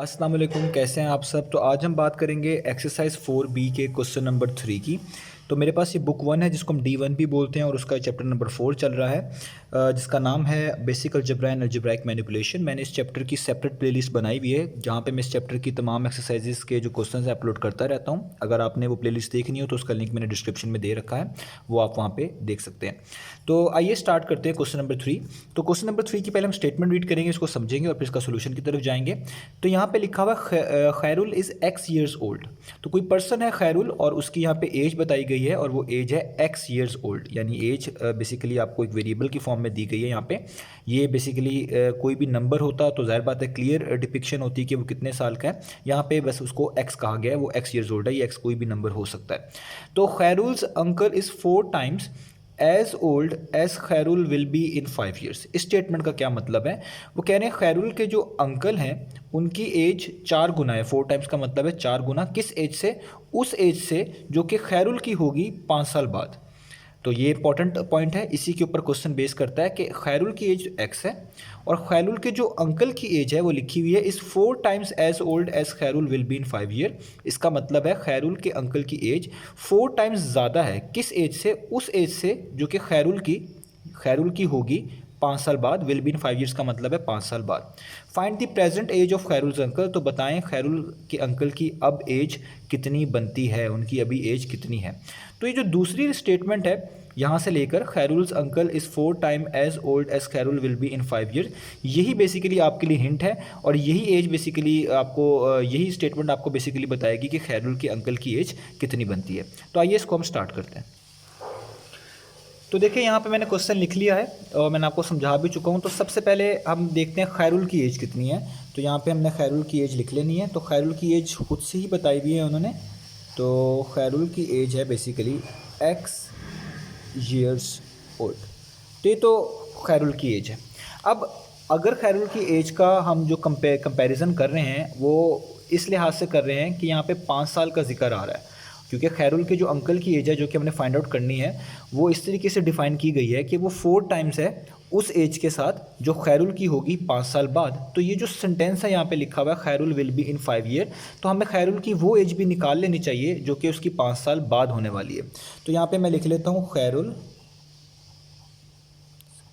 अस्सलाम वालेकुम, कैसे हैं आप सब। तो आज हम बात करेंगे एक्सरसाइज 4B के क्वेश्चन नंबर 3 की। तो मेरे पास ये बुक 1 है जिसको हम D1 भी बोलते हैं और उसका चैप्टर नंबर 4 चल रहा है जिसका नाम है basic algebra and algebraic manipulation. मैंने इस चैप्टर की सेपरेट प्लेलिस्ट बनाई हुई है जहाँ पे मैं इस चैप्टर की तमाम एक्सरसाइजेस के जो क्वेश्चन है अपलोड करता रहता हूँ। अगर आपने वो प्लेलिस्ट देखनी हो तो उसका लिंक मैंने डिस्क्रिप्शन में दे रखा है, वो आप वहाँ पे देख सकते हैं। तो आइए स्टार्ट करते हैं क्वेश्चन नंबर 3। तो क्वेश्चन नंबर 3 की पहले हम स्टेटमेंट रीड करेंगे, इसको समझेंगे और फिर इसका सोल्यूशन की तरफ जाएंगे। तो यहाँ पे लिखा हुआ खैरुल इज़ एक्स ईयर्स ओल्ड। तो कोई पर्सन है खैरुल और उसकी यहाँ पे एज बताई गई है और वो एज है एक्स ईयर्स ओल्ड, यानी एज बेसिकली आपको एक वेरिएबल की फॉर्म में दी गई है। यहाँ पे ये बेसिकली कोई भी नंबर होता तो जाहिर बात है क्लियर डिपिक्शन होती कि वो कितने साल का है। यहाँ पे बस उसको एक्स कहा गया है, वो एक्स ईयर्स ओल्ड है, ये एक्स कोई भी नंबर हो सकता है। तो Khairul's uncle is 4 times as old as Khairul will be in 5 years. इस स्टेटमेंट का क्या मतलब है? वो कह रहे हैं खैरुल के जो अंकल हैं उनकी एज 4 गुना है। 4 टाइम्स का मतलब है 4 गुना, किस एज से? उस एज से जो कि खैरुल की होगी 5 साल बाद। तो ये इंपॉर्टेंट पॉइंट है, इसी के ऊपर क्वेश्चन बेस करता है कि खैरुल की एज एक्स है और खैरुल के जो अंकल की एज है वो लिखी हुई है इस 4 times as old as Khairul will be in 5 year. इसका मतलब है खैरुल के अंकल की एज 4 टाइम्स ज़्यादा है, किस एज से? उस एज से जो कि खैरुल की होगी 5 साल बाद। विल बी इन 5 ईयर्स का मतलब है 5 साल बाद। Find the present age of Khairul's uncle. तो बताएं खैरुल के अंकल की अब एज कितनी बनती है, उनकी अभी एज कितनी है। तो ये जो दूसरी स्टेटमेंट है यहाँ से लेकर Khairul's uncle is 4 time as old as Khairul will be in 5 year, यही बेसिकली आपके लिए हिंट है और यही एज बेसिकली आपको यही स्टेटमेंट आपको बेसिकली बताएगी कि खैरुल के अंकल की एज कितनी बनती है। तो आइए इसको हम स्टार्ट करते हैं। तो देखिए यहाँ पे मैंने क्वेश्चन लिख लिया है और मैंने आपको समझा भी चुका हूँ। तो सबसे पहले हम देखते हैं खैरुल की एज कितनी है। तो यहाँ पे हमने खैरुल की एज लिख लेनी है। तो खैरुल की एज खुद से ही बताई हुई है उन्होंने। तो खैरुल की एज है बेसिकली एक्स ईयर्स ओल्ड। तो ये तो खैरुल की एज है। अब अगर खैरुल की एज का हम जो कंपैरिजन कर रहे हैं वो इस लिहाज से कर रहे हैं कि यहाँ पे 5 साल का जिक्र आ रहा है, क्योंकि खैरुल के जो अंकल की एज है जो कि हमने फाइंड आउट करनी है वो इस तरीके से डिफ़ाइन की गई है कि वो 4 टाइम्स है उस एज के साथ जो खैरुल की होगी 5 साल बाद। तो ये जो सेंटेंस है यहाँ पे लिखा हुआ है खैरुल विल बी इन 5 ईयर, तो हमें खैरुल की वो एज भी निकाल लेनी चाहिए जो कि उसकी 5 साल बाद होने वाली है। तो यहाँ पे मैं लिख लेता हूँ खैरुल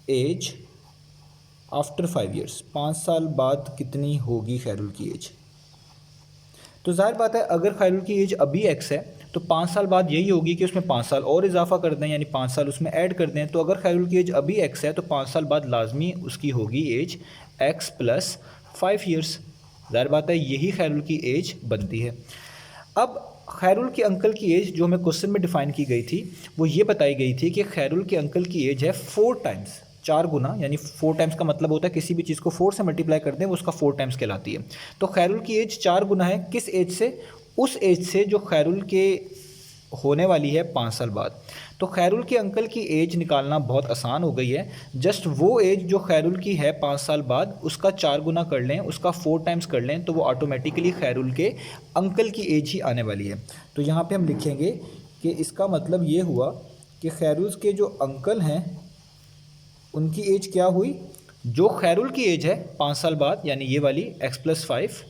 एज आफ्टर 5 ईयर्स, 5 साल बाद कितनी होगी खैरुल की एज। तो जाहिर बात है अगर खैरुल की एज अभी एक्स है तो 5 साल बाद यही होगी कि उसमें 5 साल और इजाफा कर दें, यानी 5 साल उसमें ऐड कर दें। तो अगर खैरुल की एज अभी एक्स है तो 5 साल बाद लाजमी उसकी होगी एज एक्स प्लस 5 ईयर्स। जाहिर बात है यही खैरुल की एज बनती है। अब खैरुल के अंकल की एज जो हमें क्वेश्चन में डिफाइन की गई थी वो ये बताई गई थी कि खैरुल के अंकल की एज है 4 टाइम्स, 4 गुना, यानी 4 टाइम्स का मतलब होता है किसी भी चीज़ को 4 से मल्टीप्लाई कर दें वो उसका 4 टाइम्स कहलाती है। तो खैरुल की एज 4 गुना है, किस एज से? उस एज से जो खैरुल के होने वाली है 5 साल बाद। तो खैरुल के अंकल की एज निकालना बहुत आसान हो गई है। जस्ट वो एज जो खैरुल की है 5 साल बाद उसका 4 गुना कर लें, उसका 4 टाइम्स कर लें तो वो ऑटोमेटिकली खैरुल के अंकल की एज ही आने वाली है। तो यहाँ पे हम लिखेंगे कि इसका मतलब ये हुआ कि खैरुल के जो अंकल हैं उनकी एज क्या हुई? जो खैरुल की एज है 5 साल बाद यानी ये वाली x प्लस 5,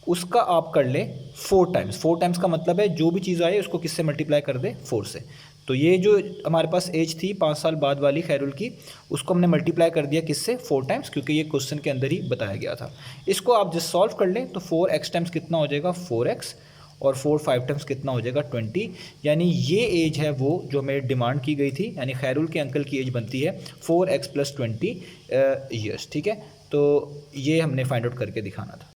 उसका आप कर लें 4 टाइम्स। 4 टाइम्स का मतलब है जो भी चीज़ आए उसको किससे मल्टीप्लाई कर दें? 4 से। तो ये जो हमारे पास एज थी 5 साल बाद वाली खैरुल की, उसको हमने मल्टीप्लाई कर दिया किससे? 4 टाइम्स, क्योंकि ये क्वेश्चन के अंदर ही बताया गया था। इसको आप जस्ट सॉल्व कर लें तो 4x टाइम्स कितना हो जाएगा? 4x, और 4 5 टाइम्स कितना हो जाएगा? 20। यानी ये एज है वो जो हमें डिमांड की गई थी, यानी खैरुल के अंकल की एज बनती है 4x प्लस 20 ईयर्स। ठीक है, तो ये हमने फाइंड आउट करके दिखाना था।